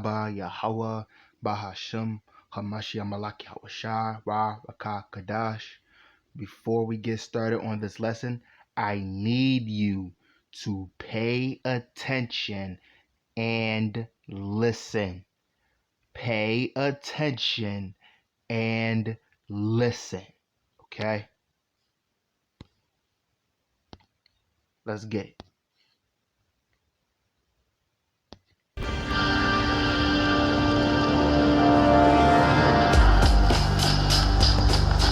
Ba Yahweh Bahashim Hamashiach Malaki Hawashai Ra Raka Kadash. Before we get started on this lesson, I need you to pay attention and listen. Pay attention and listen. Okay? Let's get it.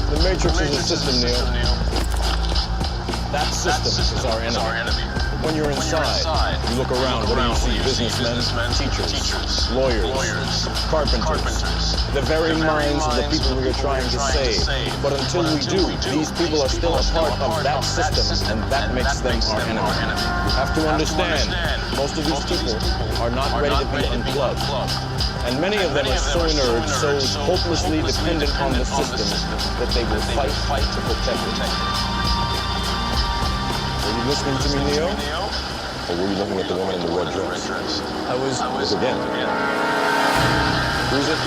The Matrix is a system, Neil. That system is our enemy. When you're inside, you look around, what do you see? Businessmen, teachers, lawyers, carpenters, the very minds of the people we are trying to save. But until we do, these people are still a part of that system, and that makes them our enemy. You have to understand, most of these people are not ready to be unplugged. And many of them are so inert, so hopelessly dependent on the system, that they will fight to protect it. Were you listening to me, Neo? Or were you looking at the woman in the red dress? I was again. Who's it?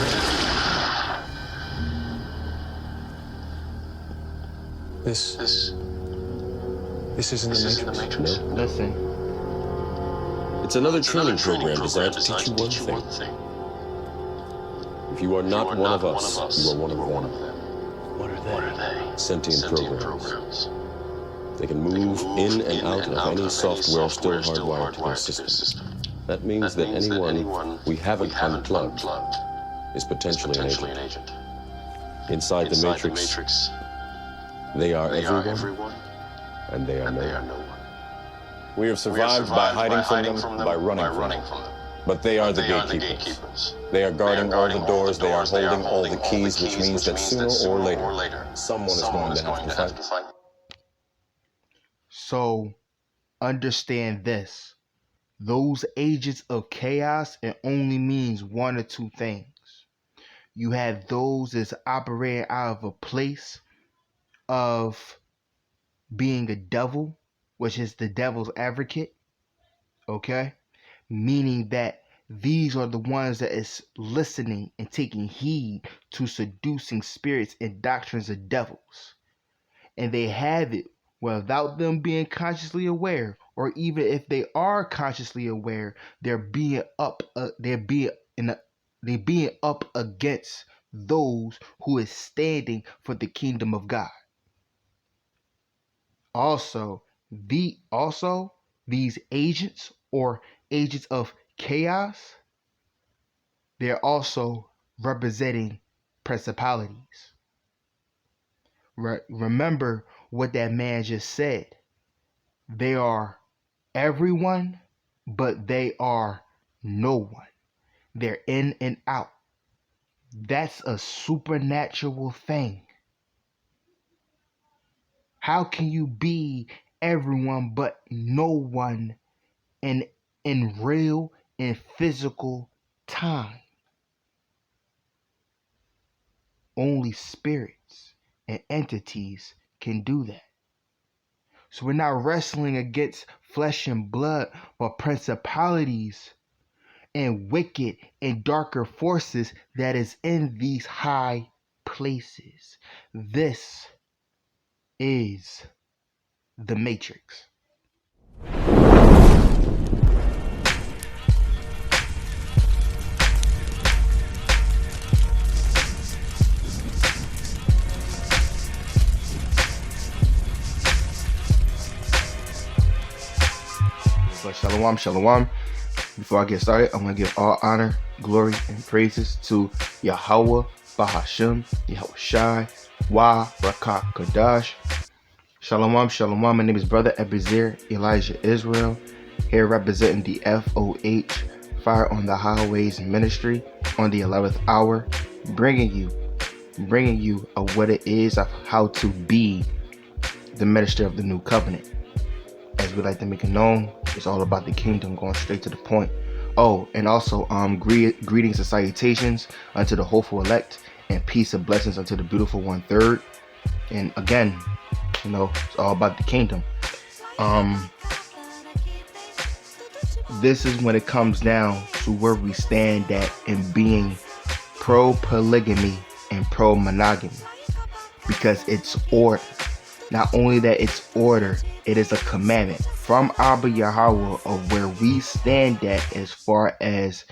This isn't the Matrix. No. Listen. It's another training program designed to teach you one thing. If you are not one of us, you are one of them. What are they? Sentient programs. They can move in and out of any software still hardwired to their system. That means that anyone we haven't unplugged is potentially an agent. Inside the Matrix, they are everyone, and they are no one. We have survived by hiding from them, by running from them. But they are the gatekeepers. They are guarding all the doors, they are holding all the keys, which means that sooner or later, someone is going to have to fight. So, understand this. Those agents of chaos, it only means one or two things. You have those that's operating out of a place of being a devil, which is the devil's advocate, okay? Meaning that these are the ones that is listening and taking heed to seducing spirits and doctrines of devils. And they have it without them being consciously aware, or even if they are consciously aware, they're being up against those who is standing for the kingdom of God. Also, these agents or agents of chaos, they're also representing principalities. Remember what that man just said. They are everyone, but they are no one. They're in and out. That's a supernatural thing. How can you be everyone but no one in real and physical time? Only spirits and entities can do that. So we're not wrestling against flesh and blood, but principalities and wicked and darker forces that is in these high places. This is the Matrix. But shalom. Before I get started, I want to give all honor, glory, and praises to Yahweh, Bahashim, Yahushai, Wa, Raka, Kadash. Shalom. My name is Brother Abiy'ezer Elijah Israel, here representing the FOH, Fire on the Highways Ministry, on the 11th hour, bringing you of what it is of how to be the minister of the new covenant. As we like to make it known, it's all about the kingdom, going straight to the point. Oh, and also greetings and salutations unto the hopeful elect, and peace and blessings unto the beautiful 1/3. And again, it's all about the kingdom. This is when it comes down to where we stand at in being pro-polygamy and pro-monogamy, because it's order. Not only that it's order, it is a commandment from Abiy'ezer of where we stand at as far as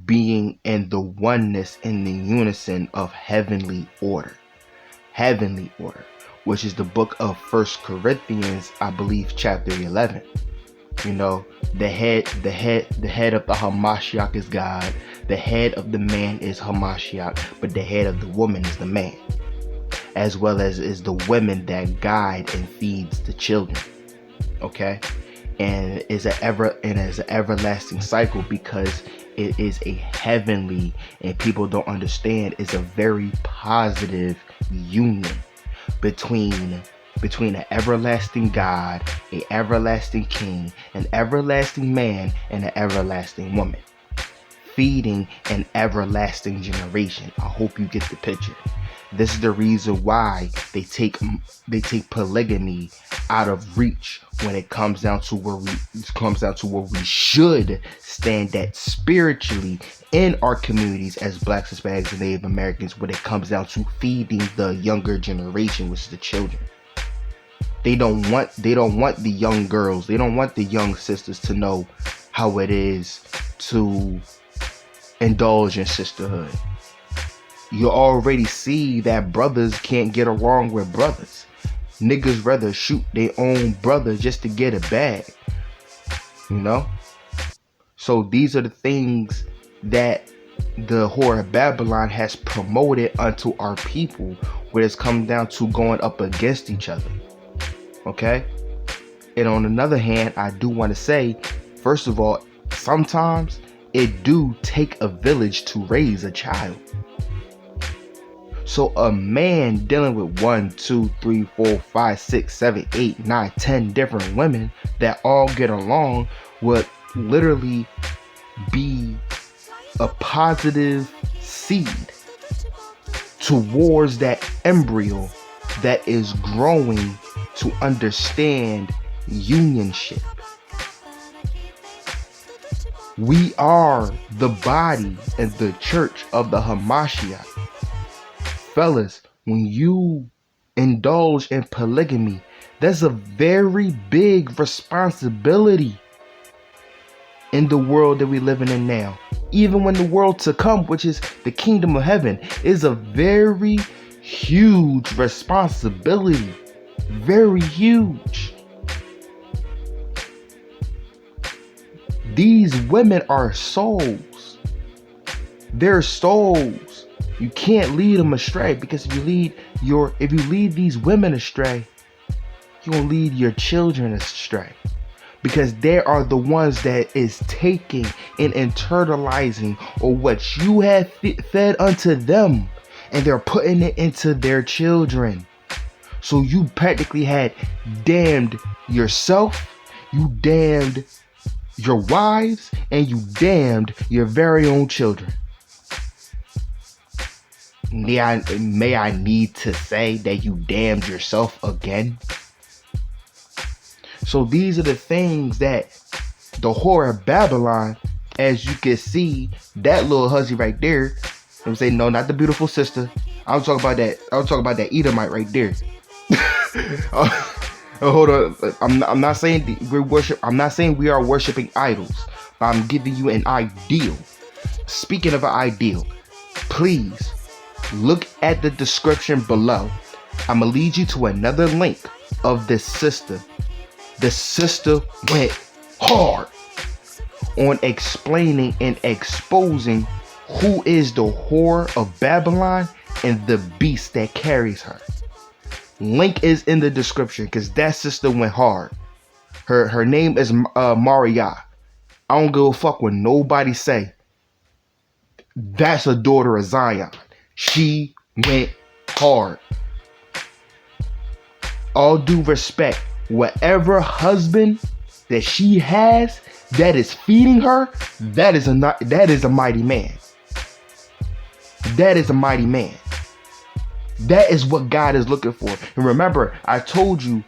being in the oneness, in the unison of heavenly order. Heavenly order, which is the book of 1 Corinthians, I believe, chapter 11. You know, the head of the Hamashiach is God. The head of the man is Hamashiach, but the head of the woman is the man, as well as is the women that guide and feeds the children. Okay, and is an everlasting cycle, because it is a heavenly, and people don't understand, is a very positive union between an everlasting God, an everlasting king, an everlasting man, and an everlasting woman, feeding an everlasting generation. I hope you get the picture. This is the reason why they take polygamy out of reach when it comes down to where we should stand at spiritually in our communities as Blacks, Hispanics, and Native Americans, when it comes down to feeding the younger generation, which is the children. They don't want the young girls, they don't want the young sisters to know how it is to indulge in sisterhood. You already see that brothers can't get along with brothers. Niggas rather shoot their own brother just to get a bag. You know? So these are the things that the whore of Babylon has promoted unto our people, where it's come down to going up against each other. Okay? And on another hand, I do want to say, first of all, sometimes it do take a village to raise a child. So a man dealing with 1, 2, 3, 4, 5, 6, 7, 8, 9, 10 different women that all get along would literally be a positive seed towards that embryo that is growing to understand unionship. We are the body and the church of the Hamashiach. Fellas, when you indulge in polygamy, there's a very big responsibility in the world that we're living in now. Even when the world to come, which is the kingdom of heaven, is a very huge responsibility. Very huge. These women are souls. They're souls. You can't lead them astray, because if you lead these women astray, you're gonna lead your children astray, because they are the ones that is taking and internalizing or what you have fed unto them, and they're putting it into their children. So you practically had damned yourself, you damned your wives, and you damned your very own children. May I need to say that you damned yourself again? So these are the things that the whore of Babylon, as you can see, that little hussy right there. I'm saying, no, not the beautiful sister. I'm talking about that Edomite right there. Hold on. I'm not saying I'm not saying we are worshiping idols, but I'm giving you an ideal. Speaking of an ideal, please look at the description below. I'm gonna lead you to another link of this sister. The sister went hard on explaining and exposing who is the whore of Babylon and the beast that carries her. Link is in the description, because that sister went hard. Her name is Maria. I don't give a fuck what nobody say. That's a daughter of Zion. She went hard. All due respect, whatever husband that she has that is feeding her, that is a mighty man. That is a mighty man. That is what God is looking for. And remember, I told you,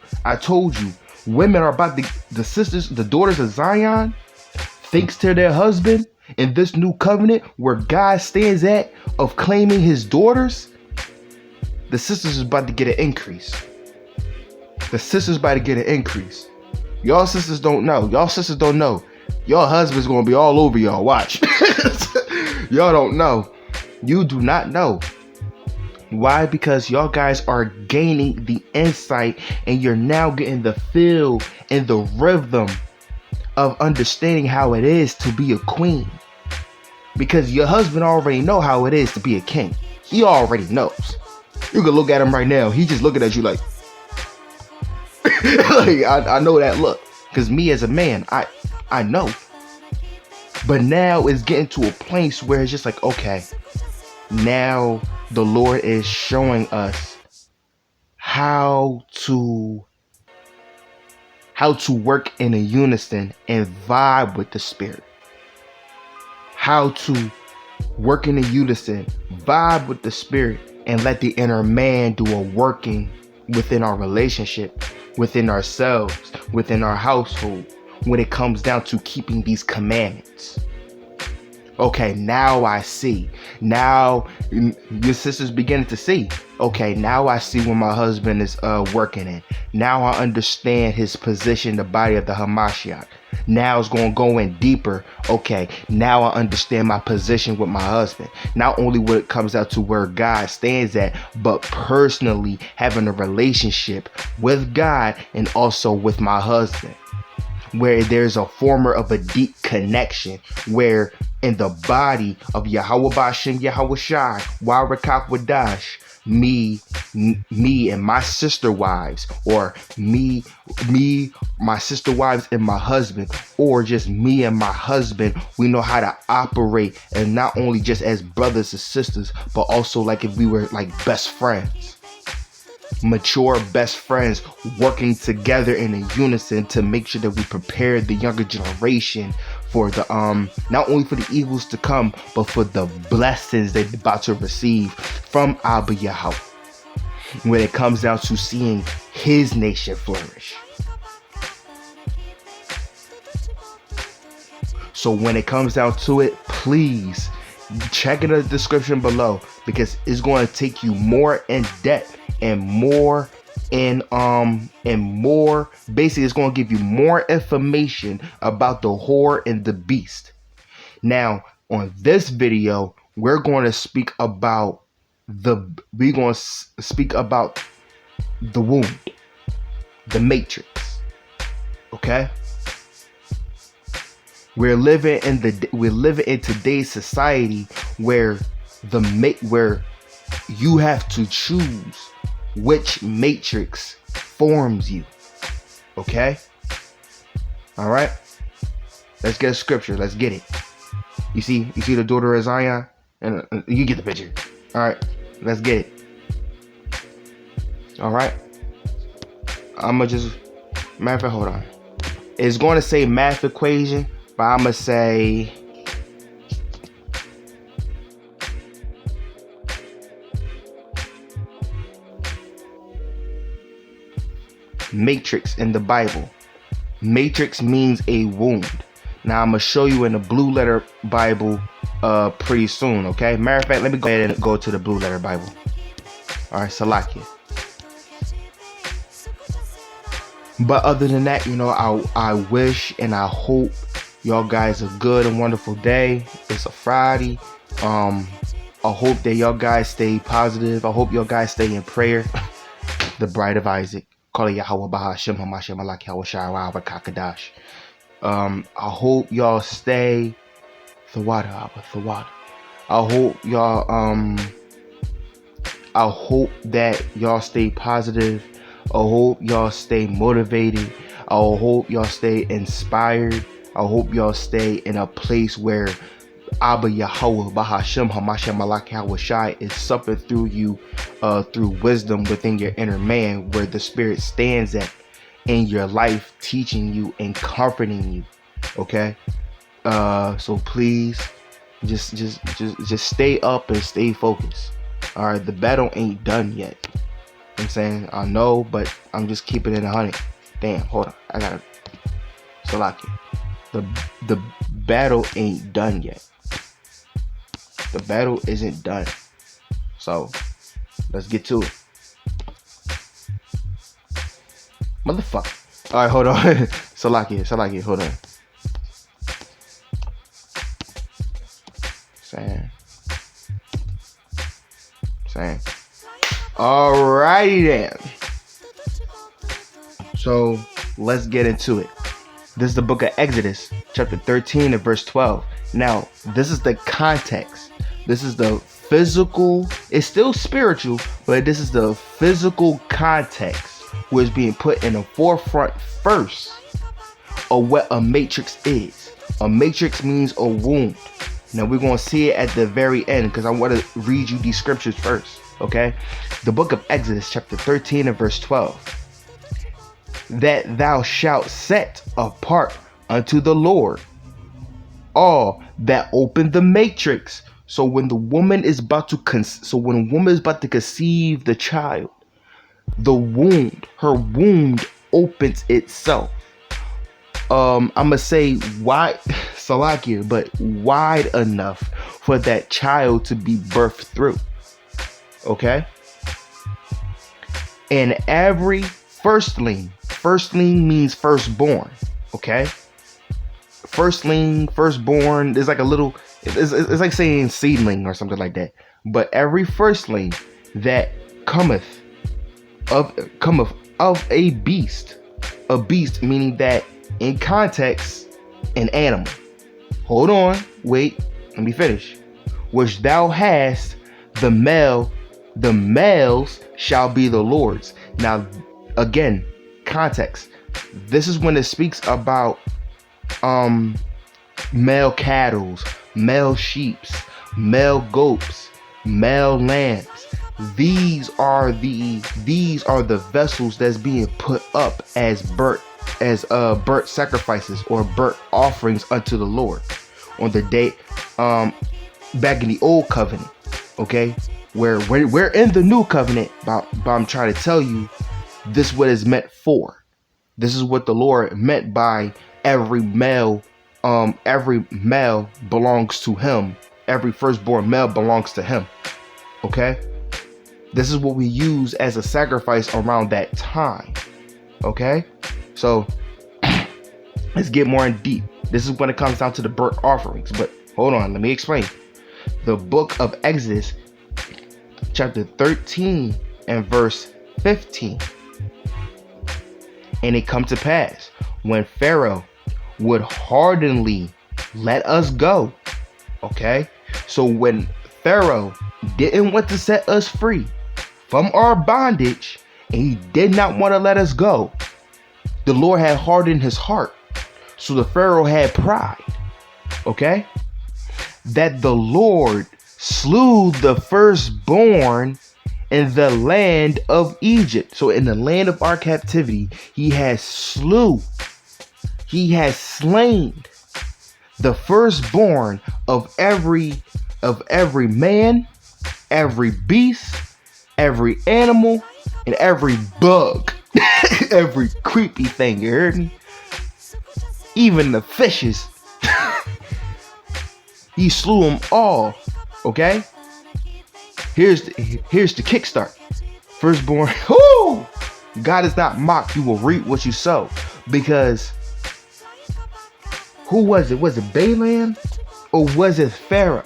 women are about the sisters, the daughters of Zion, thanks to their husband, In this new covenant where God stands at of claiming his daughters, the sisters is about to get an increase. The sisters about to get an increase. Y'all sisters don't know. Y'all sisters don't know. Y'all husband's gonna be all over y'all. Watch. Y'all don't know. You do not know. Why? Because y'all guys are gaining the insight and you're now getting the feel and the rhythm of understanding how it is to be a queen. Because your husband already know how it is to be a king. He already knows. You can look at him right now. He just looking at you like, like I know that look. Because me as a man, I know. But now it's getting to a place where it's just like, okay, now the Lord is showing us how to work in a unison and vibe with the Spirit. How to work in a unison, vibe with the Spirit, and let the inner man do a working within our relationship, within ourselves, within our household, when it comes down to keeping these commandments. Okay, now I see. Now your sister's beginning to see. Okay, now I see when my husband is working in. Now I understand his position, the body of the Hamashiach. Now it's going to go in deeper. Okay, now I understand my position with my husband. Not only when it comes out to where God stands at, but personally having a relationship with God and also with my husband, where there's a former of a deep connection, where in the body of Yahweh Bashem Yahweh Shai, Warakak Wadash, me and my sister wives, or me, my sister wives and my husband, or just me and my husband, we know how to operate, and not only just as brothers and sisters, but also like if we were like best friends. Mature best friends working together in a unison to make sure that we prepare the younger generation for the not only for the evils to come, but for the blessings they're about to receive from Abiy'ezer when it comes down to seeing his nation flourish. So when it comes down to it, please check in the description below, because it's going to take you more in depth and more basically it's going to give you more information about the whore and the beast. Now on this video we're going to speak about the wound, the matrix. Okay, we're living in today's society where where you have to choose which matrix forms you. Okay? Alright? Let's get a scripture. Let's get it. You see the daughter of Zion? And you get the picture. Alright, let's get it. Alright? I'ma just hold on. It's going to say math equation, but I'ma say matrix in the Bible. Matrix means a wound. Now I'm gonna show you in the blue letter Bible pretty soon. Okay, matter of fact, let me go ahead and go to the blue letter Bible. All right, Salakia. But other than that, you know, I wish and I hope y'all guys a good and wonderful day. It's a Friday. I hope that y'all guys stay positive. I hope y'all guys stay in prayer. The bride of Isaac. Call it Yahweh Bahashem Hamashem Malak Yahweh Shai Kakadash. I hope y'all stay Thawada. I hope that y'all stay positive. I hope y'all stay motivated. I hope y'all stay inspired. I hope y'all stay in a place where Abba Yahweh Bahashem Hamashem Malak Yahweh Shai is supping through you, through wisdom within your inner man, where the Spirit stands at in your life, teaching you and comforting you. Okay, so please, just stay up and stay focused. All right, the battle ain't done yet. I'm saying, I know, but I'm just keeping it 100. Damn, hold on, I gotta. So like the battle ain't done yet. The battle isn't done. So let's get to it. Motherfucker. All right, hold on. Salaki, hold on. Saying. Alrighty then. So let's get into it. This is the book of Exodus, chapter 13 and verse 12. Now, this is the context. This is the physical. It's still spiritual, but this is the physical context where it's being put in the forefront first of what a matrix is. A matrix means a wound. Now we're going to see it at the very end because I want to read you these scriptures first. Okay? The book of Exodus, chapter 13 and verse 12. That thou shalt set apart unto the Lord all that open the matrix. So when the woman is about to conceive the child, her wound opens itself. I'm gonna say wide, Salakia, but wide enough for that child to be birthed through. Okay? And every firstling means firstborn. Okay? Firstborn is like a little, it's like saying seedling or something like that. But every firstling that cometh of a beast meaning that in context, an animal. Hold on, wait, let me finish. Which thou hast, the males shall be the Lord's. Now, again, context. This is when it speaks about male cattle, male sheeps, male goats, male lambs. These are the vessels that's being put up as burnt sacrifices or burnt offerings unto the Lord on the day back in the old covenant. Okay, where we're in the new covenant, but I'm trying to tell you this is what it's meant for. This is what the Lord meant by every male belongs to him. Every firstborn male belongs to him. Okay, this is what we use as a sacrifice around that time. Okay, so let's get more in deep. This is when it comes down to the burnt offerings. But hold on, let me explain. The book of Exodus, chapter 13 and verse 15. And it come to pass when Pharaoh would hardenly let us go. Okay, so when Pharaoh didn't want to set us free from our bondage and he did not want to let us go, the Lord had hardened his heart. So the Pharaoh had pride. Okay, that the Lord slew the firstborn in the land of Egypt. So in the land of our captivity, he has slain the firstborn of every man, every beast, every animal, and every bug, every creepy thing. You heard me? Even the fishes. He slew them all. Okay. Here's the kickstart. Firstborn. Whoo! God is not mocked. You will reap what you sow. Because who was it? Was it Balaam or was it Pharaoh?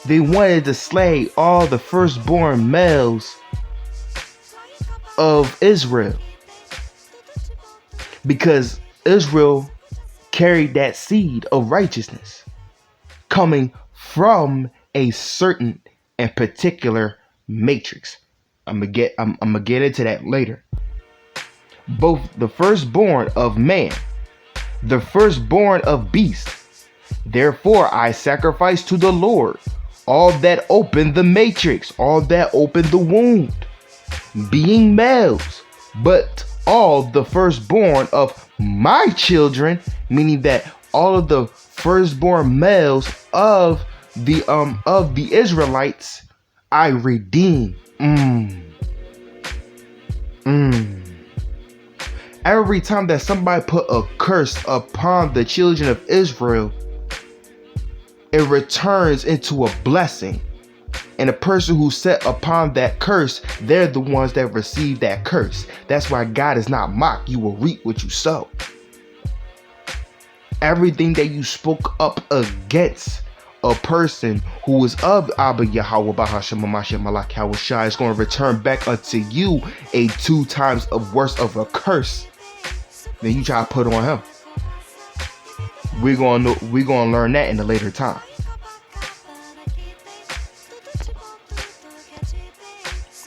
They wanted to slay all the firstborn males of Israel because Israel carried that seed of righteousness coming from a certain and particular matrix. I'm gonna get into that later. Both the firstborn of man, the firstborn of beast. Therefore I sacrifice to the Lord all that open the matrix, all that open the wound, being males, but all the firstborn of my children, meaning that all of the firstborn males of the Israelites, I redeem. Every time that somebody put a curse upon the children of Israel, it returns into a blessing. And the person who set upon that curse, they're the ones that receive that curse. That's why God is not mocked. You will reap what you sow. Everything that you spoke up against a person who is of Abba Yahweh Bahashem Mashiach Malak Hawashai is going to return back unto you a 2 times of worse of a curse than you try to put on him. We're going to learn that in a later time.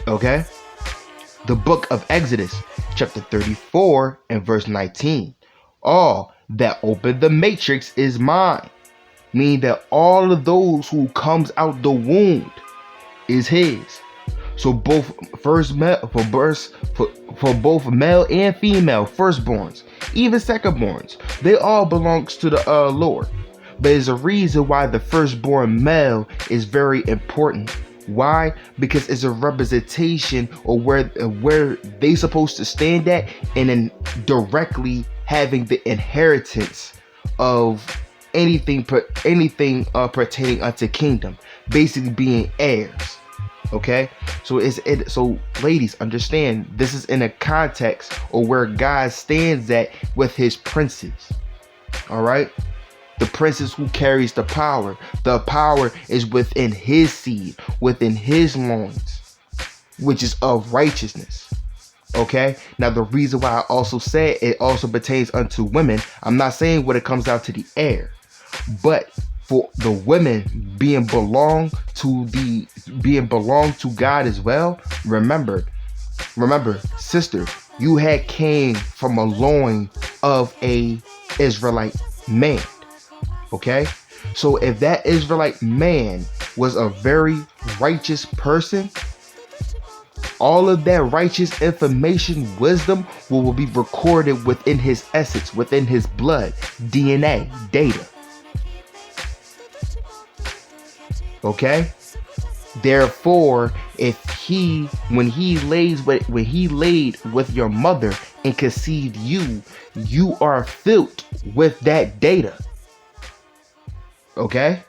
Okay? The book of Exodus, chapter 34 and verse 19. All that opened the matrix is mine. Meaning that all of those who comes out the womb is his. So both for both male and female firstborns, even secondborns, they all belongs to the Lord. But there's a reason why the firstborn male is very important. Why? Because it's a representation of where they supposed to stand at, and then directly having the inheritance of anything pertaining unto kingdom, basically being heirs. Okay, so so ladies, understand this is in a context of where God stands at with his princes. All right, the princess who carries the power is within his seed, within his loins, which is of righteousness. Okay, now the reason why I also said it also pertains unto women, I'm not saying when it comes down to the heir, but for the women being belong to God as well. Remember, sister, you had came from a loin of a Israelite man. Okay, so if that Israelite man was a very righteous person, all of that righteous information, wisdom will be recorded within his essence, within his blood, DNA, data. Okay? Therefore, when he laid with your mother and conceived you, you are filled with that data. Okay?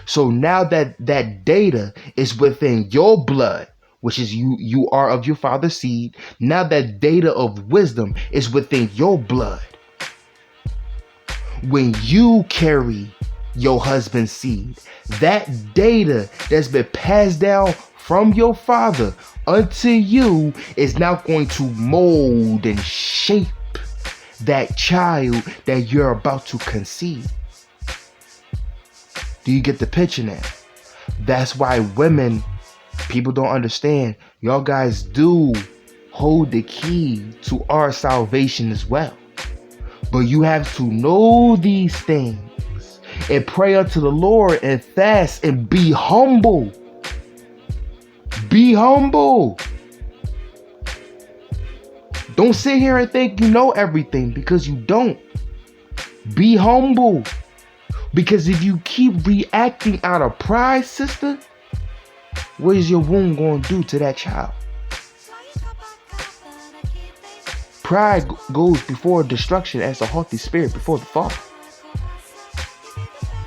So now that data is within your blood, which is you are of your father's seed. Now that data of wisdom is within your blood. When you carry your husband's seed, that data that's been passed down from your father unto you is now going to mold and shape that child that you're about to conceive. Do you get the picture now? That's why women, people don't understand. Y'all guys do hold the key to our salvation as well. But you have to know these things and pray unto the Lord and fast and be humble. Be humble. Don't sit here and think you know everything, because you don't. Be humble. Because if you keep reacting out of pride, sister, what is your womb going to do to that child? Pride goes before destruction as a haughty spirit before the fall.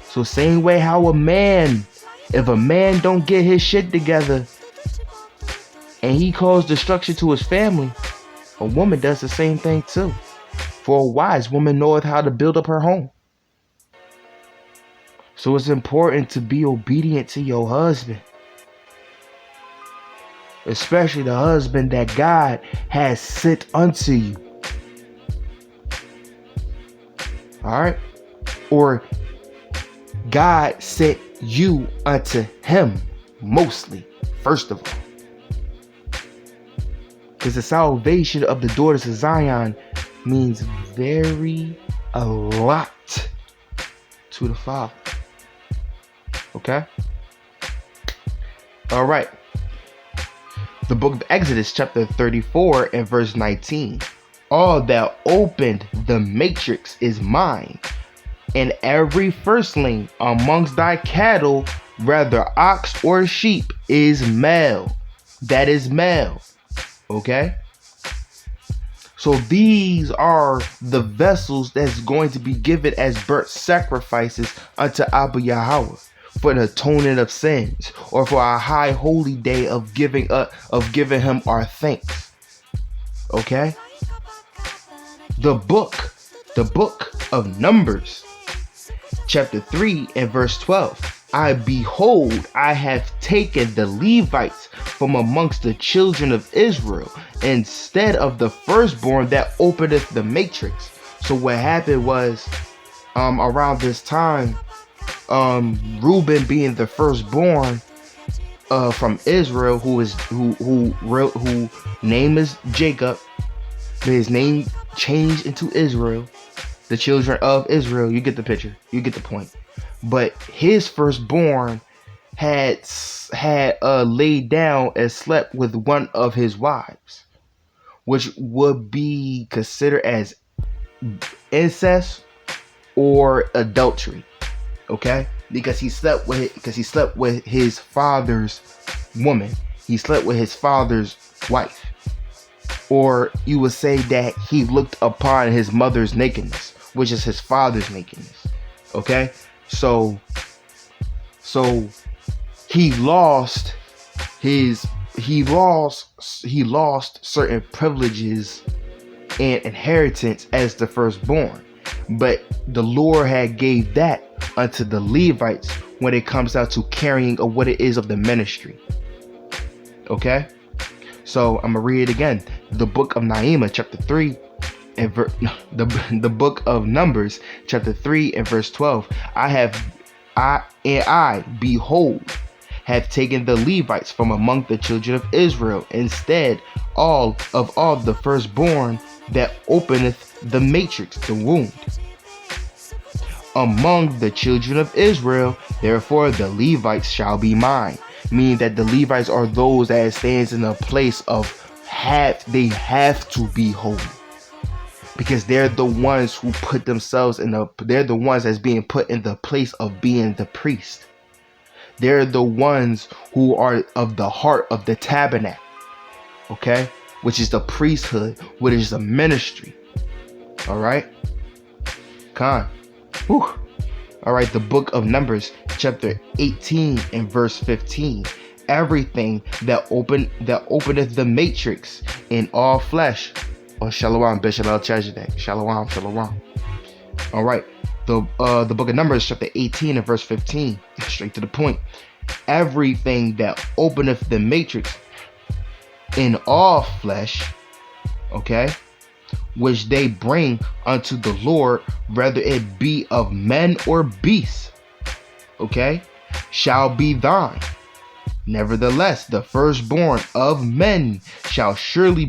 So same way how if a man don't get his shit together and he calls destruction to his family, a woman does the same thing too. For a wise woman knoweth how to build up her home. So it's important to be obedient to your husband. Especially the husband that God has sent unto you. Alright? Or God sent you unto him mostly, first of all. Because the salvation of the daughters of Zion means a lot to the Father. Okay? Alright. The book of Exodus, chapter 34 and verse 19. All that opened the matrix is mine, and every firstling amongst thy cattle, whether ox or sheep, is male. That is male. Okay? So these are the vessels that's going to be given as burnt sacrifices unto Abiy'ezer for the atonement of sins, or for our high holy day of giving him our thanks. Okay? The book of Numbers, chapter 3 and verse 12. Behold, I have taken the Levites from amongst the children of Israel, instead of the firstborn that openeth the matrix. So what happened was, around this time, Reuben being the firstborn from Israel, who name is Jacob, but his name changed into Israel, the children of Israel. You get the picture, you get the point. But his firstborn had laid down and slept with one of his wives, which would be considered as incest or adultery. Okay, because he slept with his father's woman. He slept with his father's wife, or you would say that he looked upon his mother's nakedness, which is his father's nakedness. Okay, so he lost certain privileges and inheritance as the firstborn, but the Lord had gave that unto the Levites when it comes out to carrying of what it is of the ministry. Okay, so I'm gonna read it again. The book of Nehemiah, chapter 3 and the book of Numbers, chapter 3 and verse 12. I behold, have taken the Levites from among the children of Israel, instead all the firstborn that openeth the matrix, the wound, among the children of Israel. Therefore the Levites shall be mine. Meaning that the Levites are those that stands in a place of they have to be holy, because they're the ones who put themselves they're the ones that's being put in the place of being the priest. They're the ones who are of the heart of the tabernacle, okay, which is the priesthood, which is the ministry. All right, Whew. All right, the book of Numbers, chapter 18 and verse 15. Everything that openeth the matrix in all flesh. Oh, shalom, Bishop El Chajadek. Shalom, shalom. All right, the book of Numbers, chapter 18 and verse 15. Straight to the point. Everything that openeth the matrix in all flesh, okay, which they bring unto the Lord, whether it be of men or beasts, okay, shall be thine. Nevertheless, the firstborn of men shall surely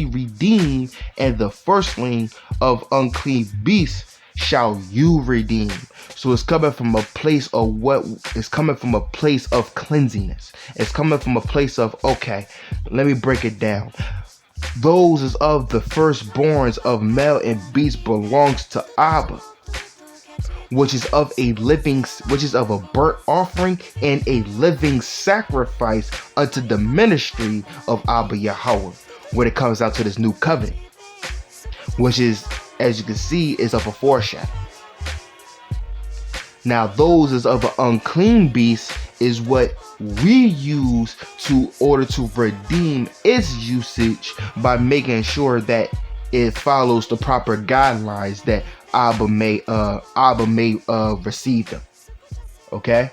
redeem, and the firstling of unclean beasts shall you redeem. So it's coming from a place of it's coming from a place of cleansiness. It's coming from a place of, okay, let me break it down. Those is of the firstborns of male and beast belongs to Abba, which is of a burnt offering and a living sacrifice unto the ministry of Abiy'ezer, when it comes out to this new covenant, which is, as you can see, is of a foreshadow. Now those is of an unclean beast is what we use to order to redeem its usage by making sure that it follows the proper guidelines that Abba may receive them. Okay,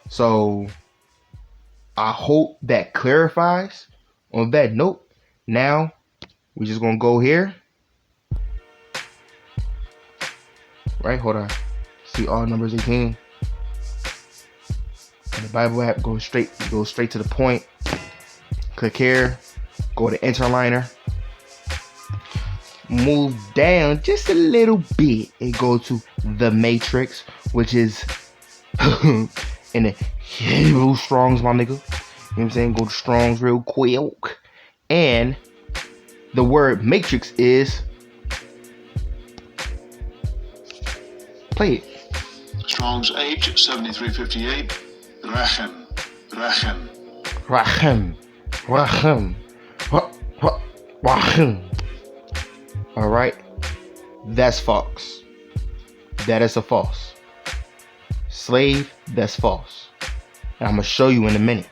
so I hope that clarifies. On that note, now we're just gonna go here. Right, hold on. See all Numbers 18. And the Bible app goes straight to the point. Click here, go to interliner, move down just a little bit and go to the matrix, which is in the Hebrew Strongs, my nigga. You know what I'm saying? Go to Strongs real quick. And the word matrix is, play it. Strong's H 7358. Rachem. Rachem. All right, that's false. That is a false. Slave, that's false. And I'm gonna show you in a minute.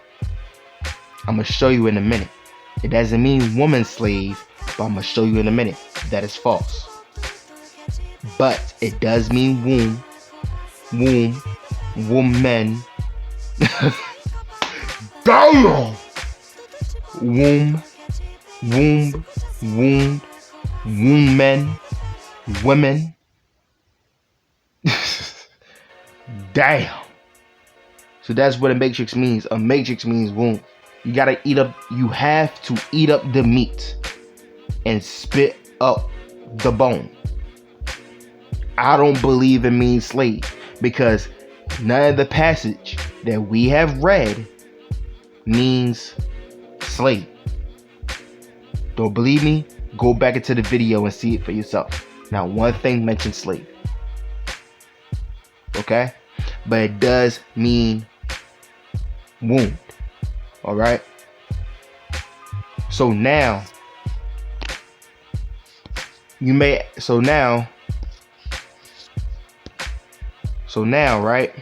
It doesn't mean woman slave, but I'm gonna show you in a minute. That is false. But it does mean womb, woman. Damn! Womb, woman, women. Damn. So that's what a matrix means. A matrix means womb. You gotta eat up, you have to eat up the meat and spit up the bone. I don't believe it means slave, because none of the passage that we have read means slave. Don't believe me? Go back into the video and see it for yourself. Now, one thing mentions slave. Okay? But it does mean wound. Alright? So now, right?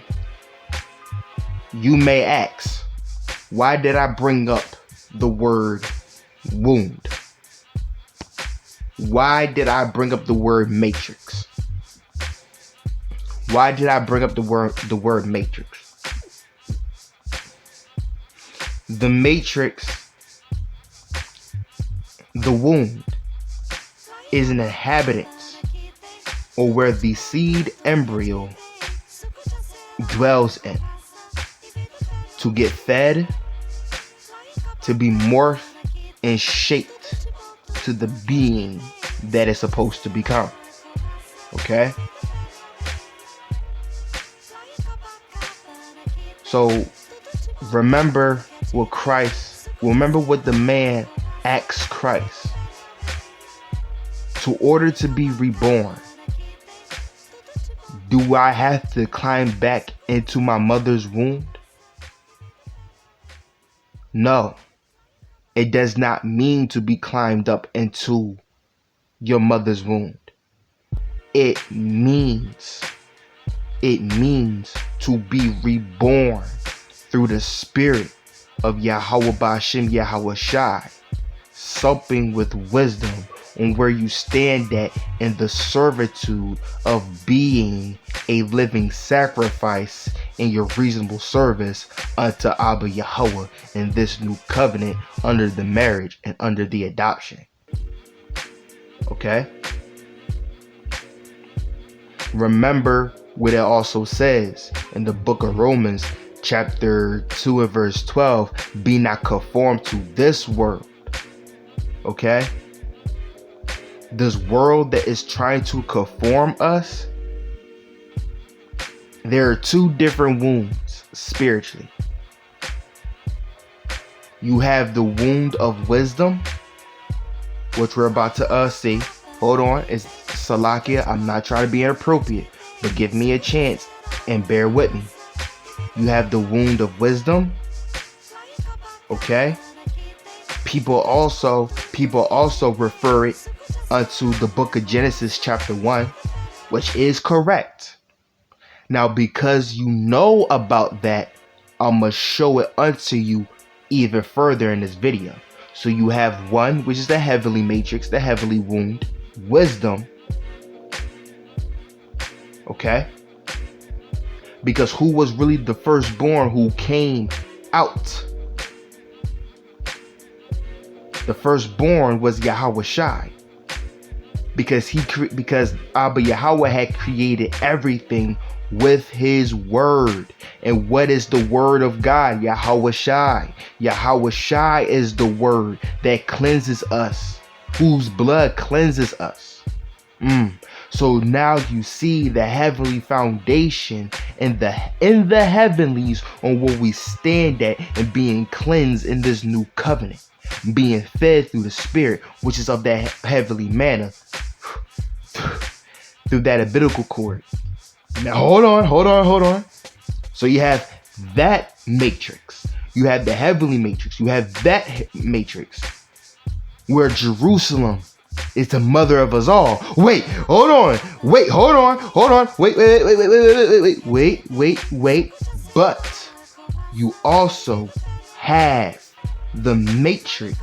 You may ask, why did I bring up the word wound? Why did I bring up the word matrix? Why did I bring up the word matrix? The matrix, the wound, is an inhabitant, or where the seed embryo dwells in, to get fed, to be morphed and shaped to the being that it's supposed to become. Okay? So remember what the man asked Christ. To order to be reborn, do I have to climb back into my mother's womb? No, it does not mean to be climbed up into your mother's womb. It means to be reborn through the spirit of Yahweh Ba'ashem Yahweh Shai, supping with wisdom on where you stand at in the servitude of being a living sacrifice in your reasonable service unto Abba Yahweh in this new covenant under the marriage and under the adoption. Okay? Remember what it also says in the book of Romans chapter 2 and verse 12, be not conformed to this world. Okay? This world that is trying to conform us, there are two different wounds spiritually. You have the wound of wisdom, which we're about to see. Hold on, it's Salakia. I'm not trying to be inappropriate, but give me a chance and bear with me. You have the wound of wisdom. Okay? People also refer it unto the book of Genesis chapter 1, which is correct. Now, because you know about that, I'm going to show it unto you even further in this video. So you have one, which is the heavenly matrix, the heavenly wound, wisdom. Okay? Because who was really the firstborn who came out? The firstborn was Yahweh Shai. Because Abba Yahweh had created everything with his word. And what is the word of God? Yahweh Shai. Yahweh Shai is the word that cleanses us, whose blood cleanses us. So now you see the heavenly foundation in the heavenlies on where we stand at and being cleansed in this new covenant, being fed through the spirit, which is of that heavenly manna, through that umbilical cord. Now hold on. So you have that matrix. You have the heavenly matrix. You have that matrix. where Jerusalem is the mother of us all. Wait, hold on. Wait, hold on. Hold on. Wait. But you also have the matrix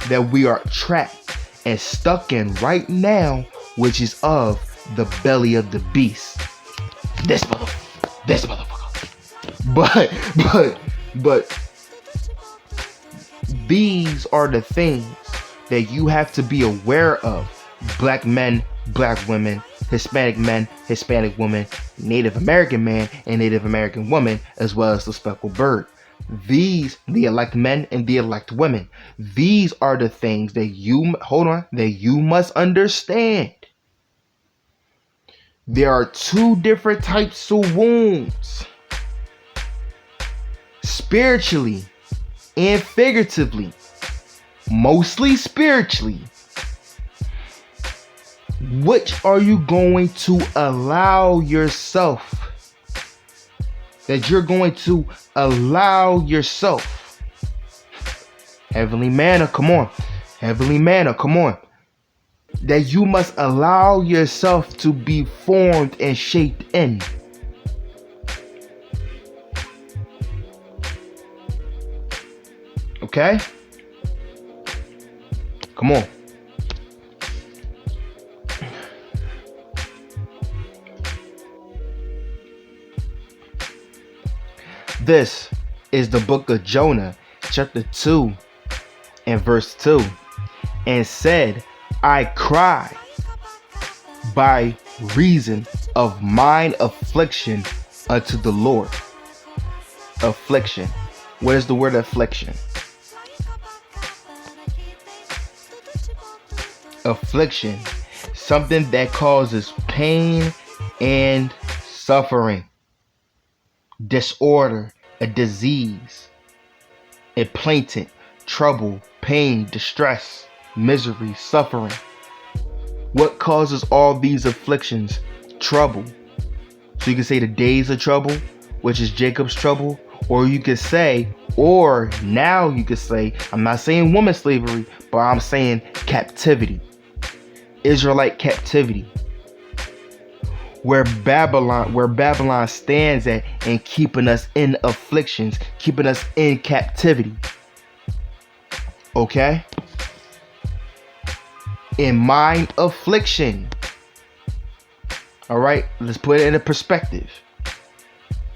that we are trapped and stuck in right now, which is of the belly of the beast. This motherfucker. But these are the things that you have to be aware of. Black men, black women, Hispanic men, Hispanic women, Native American man and Native American woman, as well as the speckled bird. These, the elect men and the elect women, these are the things that you must understand. There are two different types of wounds, spiritually and figuratively, mostly spiritually. Which are you going to allow yourself? That you're going to allow yourself. Heavenly manna, come on. Heavenly manna, come on. That you must allow yourself to be formed and shaped in. Okay? Come on. This is the book of Jonah, chapter 2 and verse 2. And said, I cry by reason of mine affliction unto the Lord. Affliction. What is the word affliction? Affliction. Something that causes pain and suffering. Disorder, a disease, a plaintive, trouble, pain, distress, misery, suffering. What causes all these afflictions? Trouble. So you can say the days of trouble, which is Jacob's trouble, or you could say, or now you could say, I'm not saying woman slavery, but I'm saying captivity. Israelite captivity. Where Babylon stands at and keeping us in afflictions, keeping us in captivity. Okay? In mine affliction. All right, let's put it in a perspective.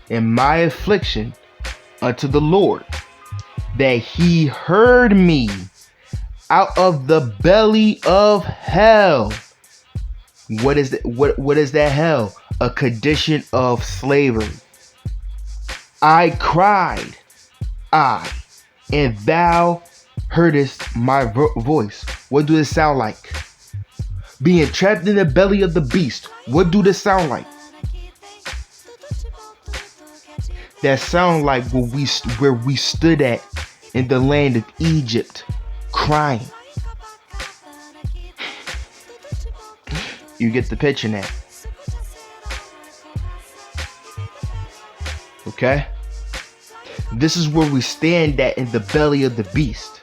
In my affliction unto the Lord, that he heard me out of the belly of hell. What is that hell? A condition of slavery. I cried, and thou heardest my voice. What do this sound like? Being trapped in the belly of the beast. What do this sound like? That sound like where we stood at in the land of Egypt, crying. You get the picture now. Okay? This is where we stand at in the belly of the beast.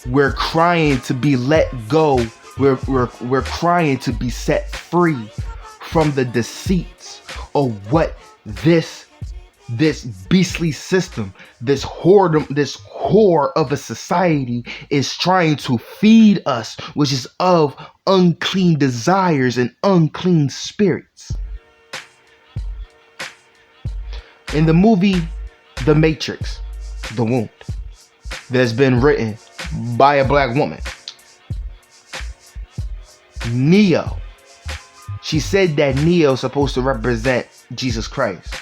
We're crying to be let go. We're crying to be set free from the deceits of what this beastly system, this whore of a society is trying to feed us, which is of unclean desires and unclean spirits. In the movie The Matrix, The Wound, that's been written by a black woman, Neo, she said that Neo is supposed to represent Jesus Christ.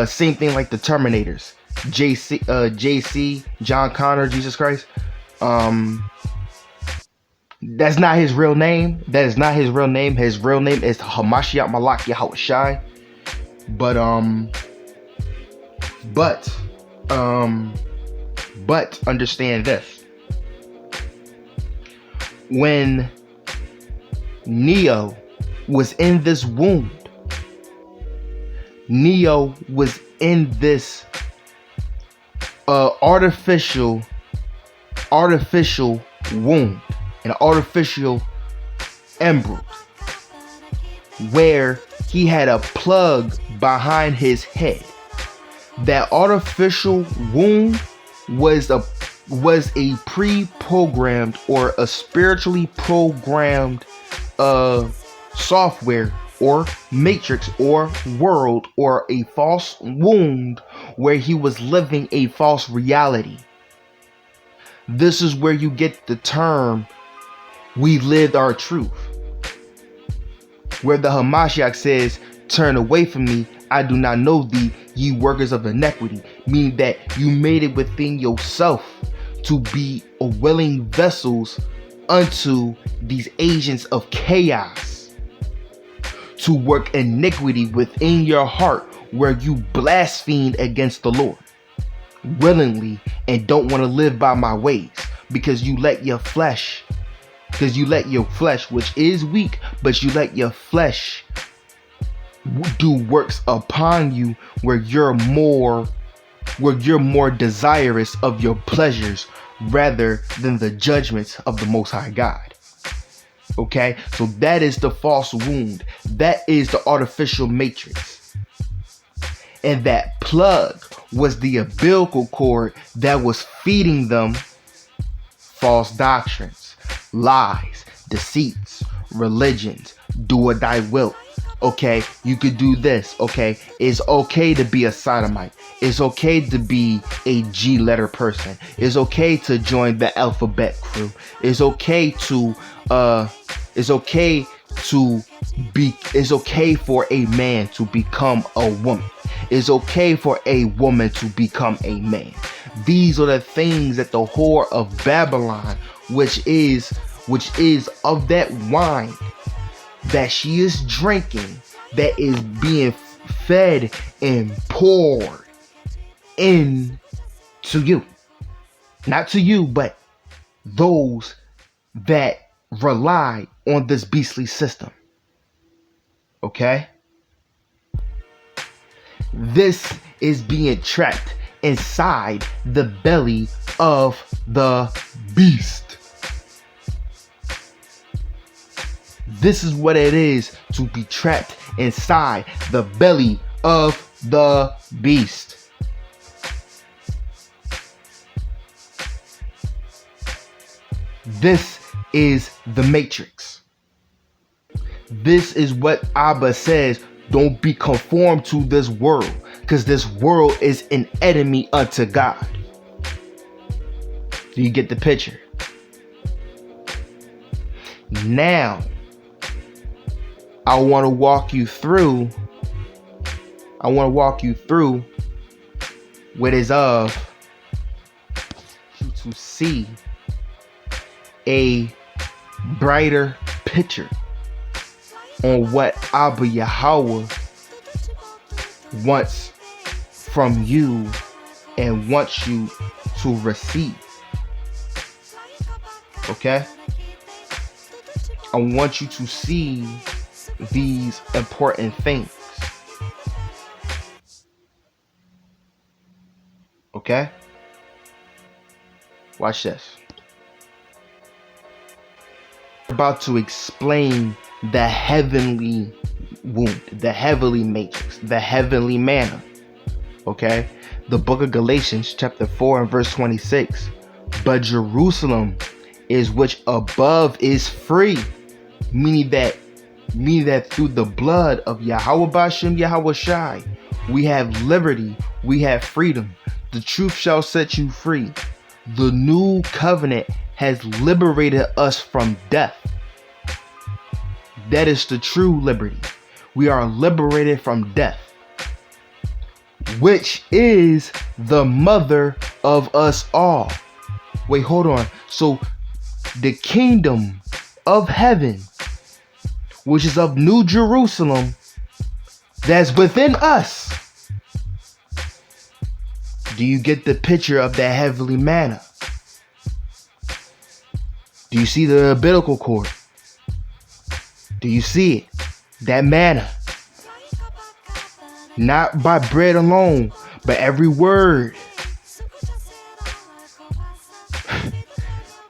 Same thing like the Terminators. JC, John Connor, Jesus Christ. That's not his real name. That is not his real name. His real name is Hamashiach Malak Yahushai. But understand this. When Neo was in this wound, Neo was in this artificial artificial wound, an artificial emerald, where he had a plug behind his head. That artificial wound was a pre-programmed or a spiritually programmed software or matrix or world or a false wound where he was living a false reality. This is where you get the term, we lived our truth. Where the Hamashiach says, turn away from me, I do not know thee, ye workers of iniquity. Meaning that you made it within yourself to be a willing vessels unto these agents of chaos, to work iniquity within your heart where you blasphemed against the Lord willingly and don't want to live by my ways because you let your flesh, which is weak, but you let your flesh do works upon you where you're more desirous of your pleasures rather than the judgments of the Most High God. Okay, so that is the false wound. That is the artificial matrix. And that plug was the umbilical cord that was feeding them false doctrines, lies, deceits, religions, do or die will. Okay, you could do this. Okay, it's okay to be a sodomite. It's okay to be a G letter person. It's okay to join the alphabet crew. It's okay for a man to become a woman. It's okay for a woman to become a man. These are the things that the whore of Babylon, which is of that wine that she is drinking, that is being fed and poured into you. Not to you, but those that rely on this beastly system. Okay? This is being trapped inside the belly of the beast. This is what it is to be trapped inside the belly of the beast. This is the matrix. This is what Abba says. Don't be conformed to this world, because this world is an enemy unto God. Do you get the picture? Now, I want to walk you through what is of you to see a brighter picture on what Abiy'ezer wants from you and wants you to receive. Okay? I want you to see these important things. Okay? Watch this. I'm about to explain the heavenly wound, the heavenly matrix, the heavenly manna. Okay? The book of Galatians chapter 4 and verse 26. But Jerusalem is which above is free. Meaning that through the blood of Yahweh Bashem Yahweh Shai, we have liberty, we have freedom. The truth shall set you free. The new covenant has liberated us from death. That is the true liberty. We are liberated from death, which is the mother of us all. Wait, hold on. So the kingdom of heaven, which is of New Jerusalem, that's within us. Do you get the picture of that heavenly manna? Do you see the umbilical cord? Do you see it? That manna. Not by bread alone, but every word.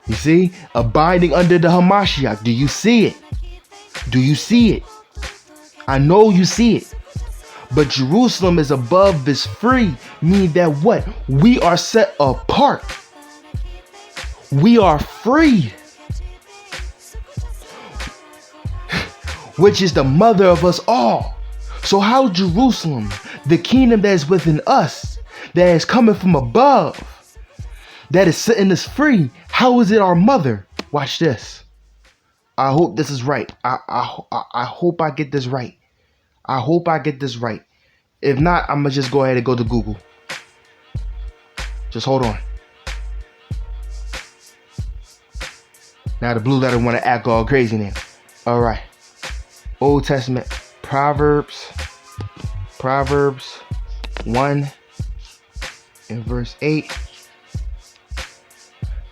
You see? Abiding under the Hamashiach. Do you see it? Do you see it? I know you see it. But Jerusalem is above this free, meaning that what? We are set apart. We are free. Which is the mother of us all. So how Jerusalem, the kingdom that is within us, that is coming from above, that is setting us free, how is it our mother? Watch this. I hope this is right. I hope I get this right. I hope I get this right. If not, I'm going to just go ahead and go to Google. Just hold on. Now the blue letter want to act all crazy now. All right. Old Testament, Proverbs 1 and verse 8.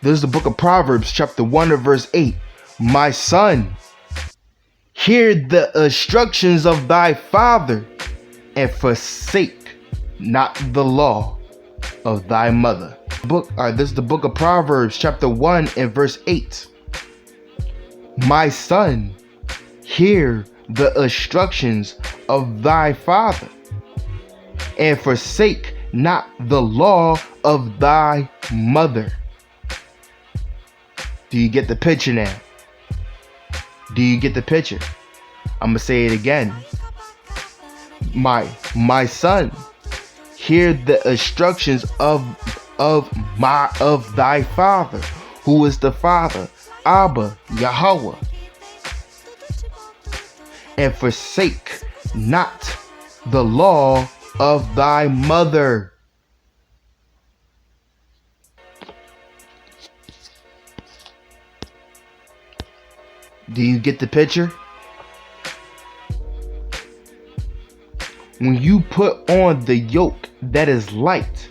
This is the book of Proverbs, chapter 1 and verse 8. My son, hear the instructions of thy father, and forsake not the law of thy mother. This is the book of Proverbs, chapter 1 and verse 8. My son, hear the instructions of thy father, and forsake not the law of thy mother. Do you get the picture now? Do you get the picture? I'm gonna say it again. My son, hear the instructions of thy father. Who is the father? Abba, Yahweh. And forsake not the law of thy mother. Do you get the picture? When you put on the yoke that is light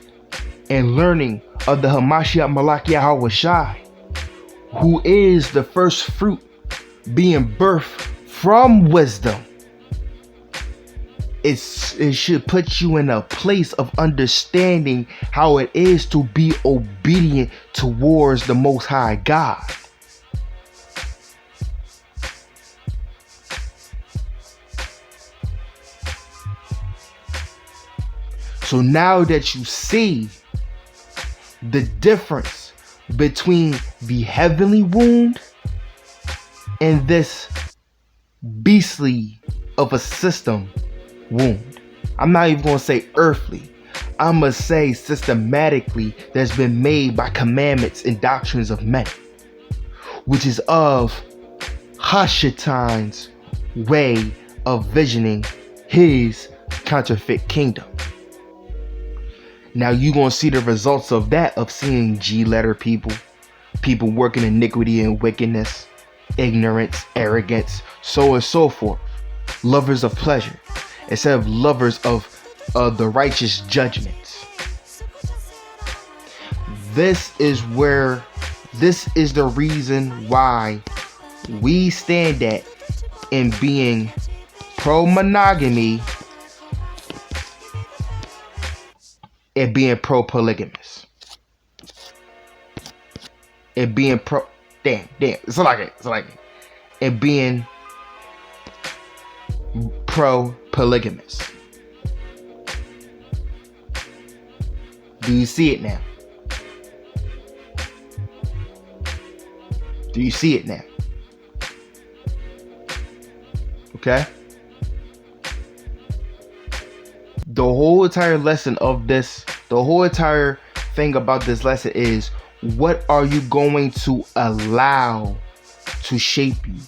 and learning of the Hamashiach Malak Yahweh Shai, who is the first fruit being birthed from wisdom, it should put you in a place of understanding how it is to be obedient towards the Most High God. So now that you see the difference between the heavenly wound and this beastly of a system wound, I'm not even going to say earthly, I'm going to say systematically, that's been made by commandments and doctrines of men, which is of Hashatan's way of visioning his counterfeit kingdom. Now you're going to see the results of that, of seeing G-letter people working iniquity and wickedness, ignorance, arrogance, so on and so forth. Lovers of pleasure instead of lovers of the righteous judgments. This is the reason why we stand at in being pro-monogamy and being pro-polygamous. And being it's like it. And being pro-polygamous. Do you see it now? Do you see it now? Okay? The whole entire lesson of this, the whole entire thing about this lesson is, what are you going to allow to shape you?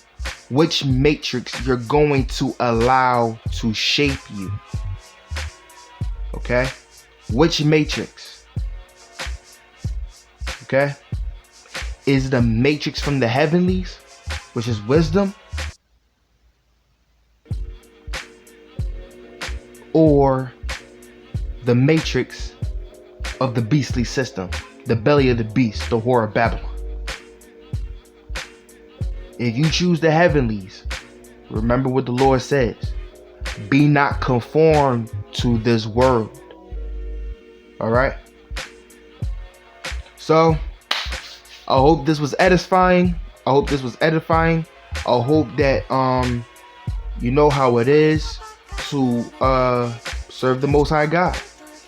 Which matrix you're going to allow to shape you? Okay? Which matrix? Okay? Is the matrix from the heavenlies, which is wisdom? Or the matrix of the beastly system, the belly of the beast, the whore of Babylon? If you choose the heavenlies, remember what the Lord says: be not conformed to this world. All right. So I hope this was edifying. I hope that you know how it is to serve the Most High God.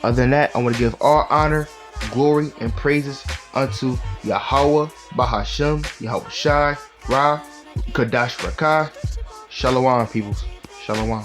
Other than that, I want to give all honor, glory, and praises unto Yahweh, Bahashem, Yahweh Shai, Ra, Kadash Rakah. Shalom, peoples. Shalom.